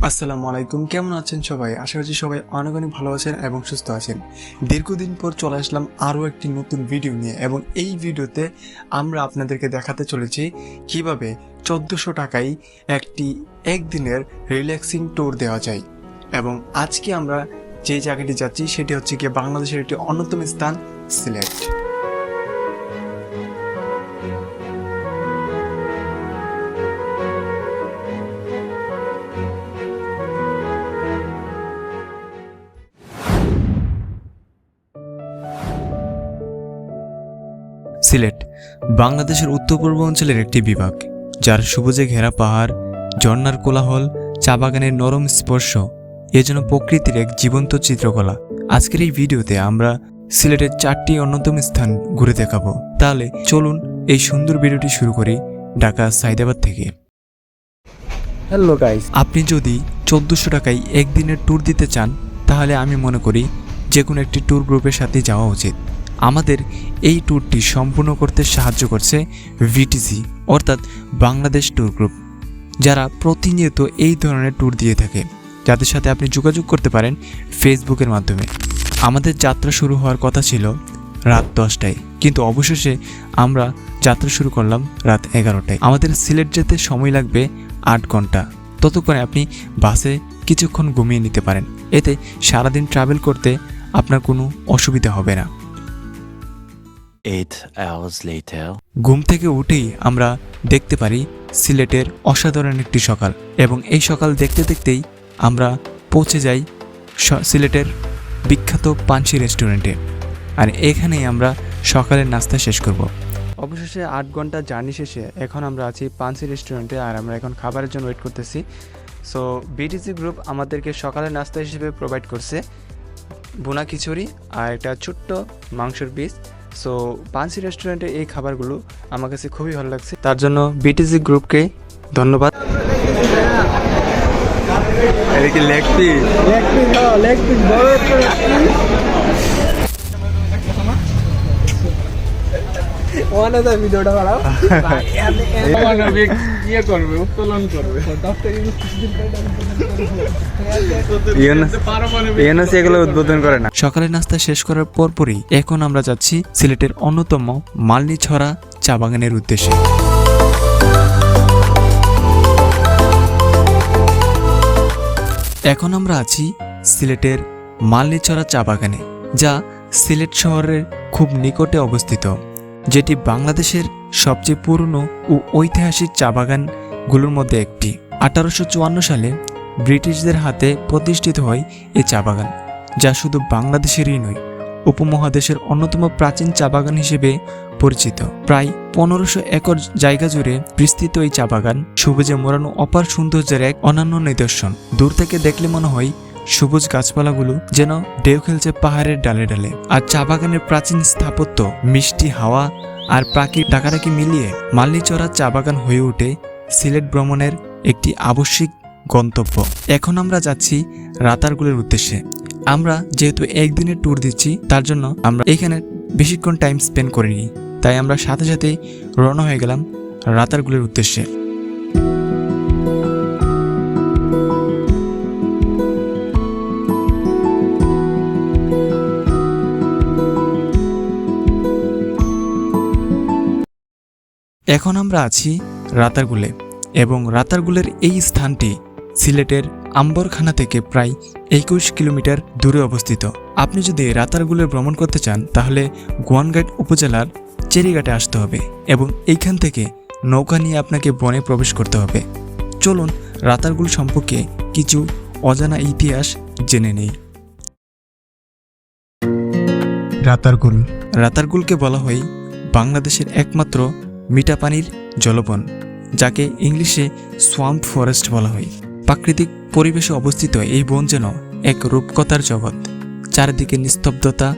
আসসালামু আলাইকুম, কেমন আছেন সবাই? আশা করছি সবাই অনেক অনেক ভালো আছেন এবং সুস্থ আছেন। দীর্ঘদিন পর চলে আসলাম আরও একটি নতুন ভিডিও নিয়ে, এবং এই ভিডিওতে আমরা আপনাদেরকে দেখাতে চলেছি কিভাবে 1400 টাকায় একটি একদিনের রিল্যাক্সিং ট্যুর দেওয়া যায়। এবং আজকে আমরা যে জায়গাটি যাচ্ছি সেটি হচ্ছে গিয়ে বাংলাদেশের একটি অন্যতম স্থান, সিলেট। সিলেট বাংলাদেশের উত্তর পূর্ব অঞ্চলের একটি বিভাগ, যার সবুজে ঘেরা পাহাড়, ঝর্ণার কোলাহল, চা বাগানের নরম স্পর্শ এজন্য প্রকৃতির এক জীবন্ত চিত্রকলা। আজকের এই ভিডিওতে আমরা সিলেটের 4টি অন্যতম স্থান ঘুরে দেখাবো। তাহলে চলুন এই সুন্দর ভিডিওটি শুরু করি ঢাকা সাইদাবাদ থেকে। হ্যালো গাইস, আপনি যদি 1400 টাকায় একদিনের ট্যুর দিতে চান, তাহলে আমি মনে করি যে কোনো একটি ট্যুর গ্রুপের সাথে যাওয়া উচিত। আমাদের এই ট্যুরটি সম্পূর্ণ করতে সাহায্য করছে ভিটিসি অর্থাৎ বাংলাদেশ ট্যুর গ্রুপ, যারা প্রতিনিয়ত এই ধরনের ট্যুর দিয়ে থাকে, যাদের সাথে আপনি যোগাযোগ করতে পারেন ফেসবুকের মাধ্যমে। আমাদের যাত্রা শুরু হওয়ার কথা ছিল রাত 10টায়, কিন্তু অবশেষে আমরা যাত্রা শুরু করলাম রাত 11টায়। আমাদের সিলেট যেতে সময় লাগবে 8 ঘন্টা। ততক্ষণে আপনি বাসে কিছুক্ষণ ঘুমিয়ে নিতে পারেন, এতে সারাদিন ট্রাভেল করতে আপনার কোনো অসুবিধা হবে না। 8 hours later. ঘুম থেকে উঠেই আমরা দেখতে পারি সিলেটের অসাধারণ একটি সকাল, এবং এই সকাল দেখতে দেখতেই আমরা পৌঁছে যাই সিলেটের বিখ্যাত পানসি রেস্টুরেন্টে, আর এখানেই আমরা সকালের নাস্তা শেষ করব। অবশেষে 8 ঘন্টা জার্নি শেষে এখন আমরা আছি পানসি রেস্টুরেন্টে, আর আমরা এখন খাবারের জন্য ওয়েট করতেছি। সো বিটিসি গ্রুপ আমাদেরকে সকালের নাস্তা হিসেবে প্রোভাইড করছে বোনা খিচুড়ি আর একটা ছোট্ট মাংসের পিস। সো পানসি রেস্টুরেন্টে এই খাবারগুলো আমার কাছে খুবই ভালো লাগছে, তার জন্য বিটিসি গ্রুপকে ধন্যবাদ। এটা কি লেগ পিস? ভিডিওটা বাড়াও, উত্তোলন করবে। এগুলো উদ্বোধন করে না। সকালের নাস্তা শেষ করার পরপরই এখন আমরা যাচ্ছি সিলেটের অন্যতম মালনীছড়া চা বাগানের উদ্দেশ্যে। এখন আমরা আছি সিলেটের মালনীছড়া চা বাগানে, যা সিলেট শহরের খুব নিকটে অবস্থিত, যেটি বাংলাদেশের সবচেয়ে পুরনো ও ঐতিহাসিক চা বাগানগুলোর মধ্যে একটি। 1854 সালে ব্রিটিশদের হাতে প্রতিষ্ঠিত হয় এই চা বাগান, যা শুধু বাংলাদেশেরই নয়, উপমহাদেশের অন্যতম প্রাচীন চা বাগান হিসেবে পরিচিত। প্রায় 1500 একর জায়গা জুড়ে বিস্তৃত এই চা বাগান সবুজে মোড়ানো অপার সৌন্দর্যের এক অনন্য নিদর্শন। দূর থেকে দেখলে মনে হয় সবুজ গাছপালাগুলো যেন ঢেউ খেলছে পাহাড়ের ডালে ডালে, আর চা বাগানের প্রাচীন স্থাপত্য, মিষ্টি হাওয়া আর প্রাকৃতিক ডাকাডাকি মিলিয়ে মালনীছড়া চা বাগান হয়ে ওঠে সিলেট ভ্রমণের একটি আবশ্যিক গন্তব্য। এখন আমরা যাচ্ছি রাতারগুলের উদ্দেশ্যে। আমরা যেহেতু একদিনের ট্যুর দিচ্ছি, তার জন্য আমরা এখানে বেশিক্ষণ টাইম স্পেন্ড করিনি, তাই আমরা সাথে সাথেই রওনা হয়ে গেলাম রাতারগুলের উদ্দেশ্যে। এখন আমরা আছি রাতারগুলে, এবং রাতারগুলের এই স্থানটি সিলেটের আম্বরখানা থেকে প্রায় 21 কিলোমিটার দূরে অবস্থিত। আপনি যদি রাতারগুলে ভ্রমণ করতে চান, তাহলে গোয়ানঘাট উপজেলার চেরিঘাটে আসতে হবে, এবং এইখান থেকে নৌকা নিয়ে আপনাকে বনে প্রবেশ করতে হবে। চলুন রাতারগুল সম্পর্কে কিছু অজানা ইতিহাস জেনে নেই। রাতারগুলকে বলা হয় বাংলাদেশের একমাত্র মিঠা পানির জলবন, যাকে ইংলিশে সোয়াম্প ফরেস্ট বলা হয়। প্রাকৃতিক পরিবেশে অবস্থিত এই বন যেন এক রূপকথার জগৎ। চারিদিকে নিস্তব্ধতা,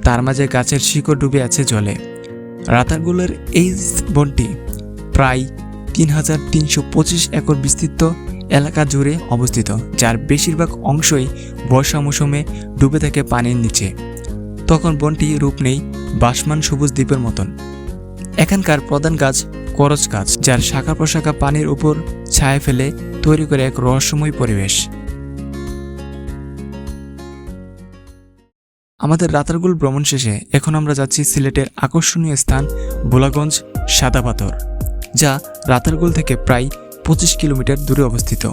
তার মাঝে গাছের শিকড় ডুবে আছে জলে। রাতারগুলের এই বনটি প্রায় 3325 একর বিস্তৃত এলাকা জুড়ে অবস্থিত, যার বেশিরভাগ অংশই বর্ষা মৌসুমে ডুবে থাকে পানির নিচে। তখন বনটি রূপ নেই বাসমান সবুজ দ্বীপের মতন। এখানকার প্রধান গাছ করচ গাছ, যার শাখা প্রশাখা পানির উপর ছায়া ফেলে তৈরি করে এক রহস্যময় পরিবেশ। আমাদের রাতারগুল ভ্রমণ শেষে এখন আমরা যাচ্ছি সিলেটের আকর্ষণীয় স্থান ভোলাগঞ্জ সাদা পাথর, যা রাতারগুল থেকে প্রায় 25 কিলোমিটার দূরে অবস্থিত।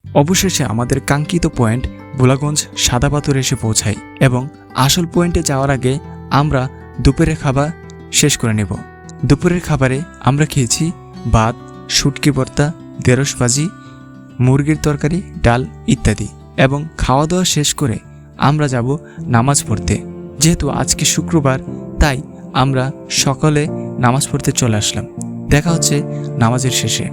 অবশেষে আমাদের কাঙ্ক্ষিত পয়েন্ট ভোলাগঞ্জ সাদা পাথরে এসে পৌঁছাই এবং আসল পয়েন্টে যাওয়ার আগে আমরা দুপুরের খাবার শেষ করে নেব। দুপুরের খাবারে আমরা খেয়েছি ভাত, শুটকি ভর্তা, ঢেঁড়স ভাজি, মুরগির তরকারি, ডাল ইত্যাদি এবং খাওয়া দাওয়া শেষ করে আমরা যাব নামাজ পড়তে। যেহেতু আজকে শুক্রবার, তাই আমরা সকালে নামাজ পড়তে চলে আসলাম। দেখা হচ্ছে নামাজের শেষে।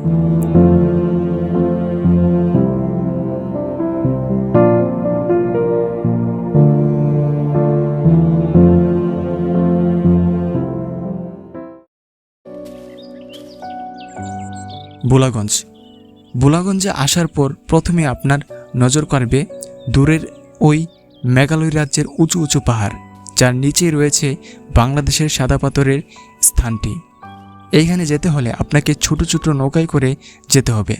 ভোলাগঞ্জে আসার পর প্রথমে আপনার নজর কাড়বে দূরের ওই মেঘালয় রাজ্যের উঁচু উঁচু পাহাড়, যার নিচেই রয়েছে বাংলাদেশের সাদা পাথরের স্থানটি। এইখানে যেতে হলে আপনাকে ছোট ছোট নৌকায় করে যেতে হবে।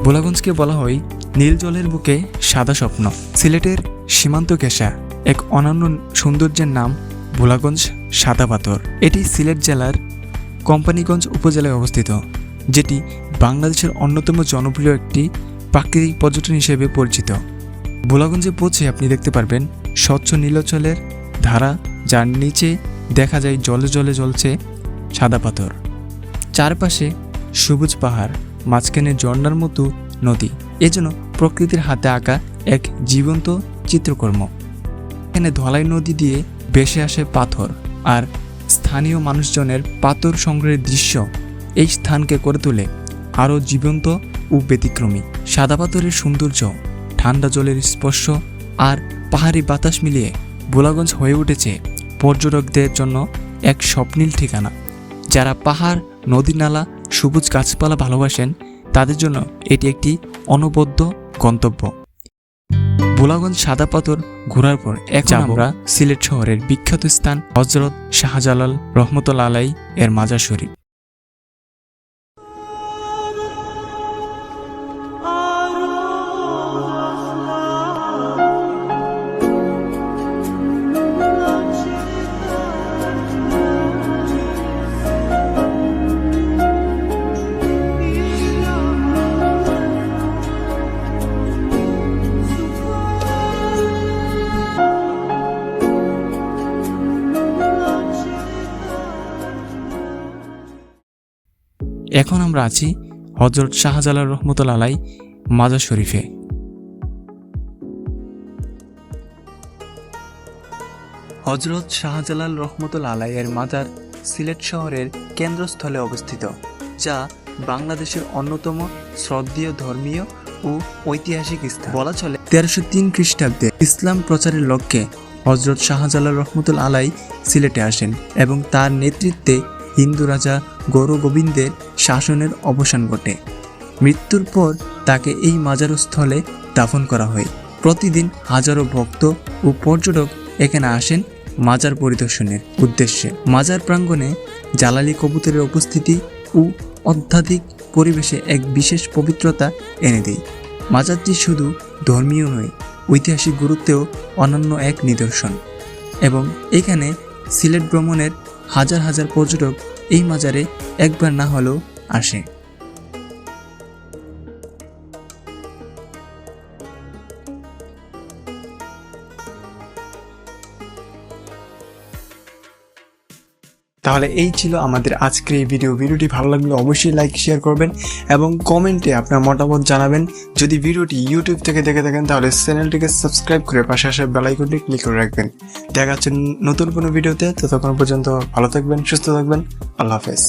ভোলাগঞ্জকে বলা হয় নীল জলের বুকে সাদা স্বপ্ন। সিলেটের সীমান্ত ঘেঁষা এক অনন্য সৌন্দর্যের নাম ভোলাগঞ্জ সাদা পাথর। এটি সিলেট জেলার কোম্পানীগঞ্জ উপজেলায় অবস্থিত, যেটি বাংলাদেশের অন্যতম জনপ্রিয় একটি প্রাকৃতিক পর্যটন হিসেবে পরিচিত। ভোলাগঞ্জে পৌঁছে আপনি দেখতে পারবেন স্বচ্ছ নীলাচলের ধারা, যার নিচে দেখা যায় জলে জলে জ্বলছে সাদা পাথর। চারপাশে সবুজ পাহাড়, মাঝখানে ঝর্ণার মতো নদী, এজন্য প্রকৃতির হাতে আঁকা এক জীবন্ত চিত্রকর্ম। এখানে ধলাই নদী দিয়ে ভেসে আসে পাথর, আর স্থানীয় মানুষজনের পাথর সংগ্রহের দৃশ্য এই স্থানকে করে তোলে আরও জীবন্ত ও ব্যতিক্রমী। সাদা পাথরের সৌন্দর্য, ঠান্ডা জলের স্পর্শ আর পাহাড়ি বাতাস মিলিয়ে ভোলাগঞ্জ হয়ে উঠেছে পর্যটকদের জন্য এক স্বপ্নিল ঠিকানা। যারা পাহাড়, নদী নালা, সবুজ গাছপালা ভালোবাসেন, তাদের জন্য এটি একটি অনবদ্য গন্তব্য। ভোলাগঞ্জ সাদা পাথর ঘোরার পর এখন আমরা সিলেট শহরের বিখ্যাত স্থান হযরত শাহজালাল রহমতুল্লাহ আলাইহি এর মাজার শরীফ। এখন আমরা আছি হযরত শাহজালাল রহমতুল্লাহ আলাইহি মাজার শরীফে। হযরত শাহজালাল রহমতুল্লাহ আলাইহি এর মাজার সিলেট শহরের কেন্দ্রস্থলে অবস্থিত, যা বাংলাদেশের অন্যতম শ্রদ্ধেয় ধর্মীয় ও ঐতিহাসিক স্থান। বলা চলে 1303 খ্রিস্টাব্দে ইসলাম প্রচারের লক্ষ্যে হযরত শাহজালাল রহমতুল্লাহ আলাইহি সিলেটে আসেন এবং তার নেতৃত্বে হিন্দু রাজা গৌরগোবিন্দের শাসনের অবসান ঘটে। মৃত্যুর পর তাকে এই মাজারস্থলে দাফন করা হয়। প্রতিদিন হাজারো ভক্ত ও পর্যটক এখানে আসেন মাজার পরিদর্শনের উদ্দেশ্যে। মাজার প্রাঙ্গণে জালালি কবুতরের উপস্থিতি ও আধ্যাত্মিক পরিবেশে এক বিশেষ পবিত্রতা এনে দেয়। মাজারটি শুধু ধর্মীয় নয়, ঐতিহাসিক গুরুত্বেও অনন্য এক নিদর্শন, এবং এখানে সিলেট ভ্রমণের হাজার হাজার পর্যটক এই মাজারে একবার না হলেও আসে। তাহলে এই ছিল আমাদের আজকের এই ভিডিওটি ভালো লাগলে অবশ্যই লাইক শেয়ার করবেন এবং কমেন্টে আপনার মতামত জানাবেন। যদি ভিডিওটি ইউটিউব থেকে দেখে থাকেন তাহলে চ্যানেলটিকে সাবস্ক্রাইব করে পাশে আসা বেল আইকনটি ক্লিক করে রাখবেন। দেখা যাচ্ছে নতুন কোনো ভিডিওতে, ততক্ষণ পর্যন্ত ভালো থাকবেন, সুস্থ থাকবেন, আল্লাহ হাফেজ।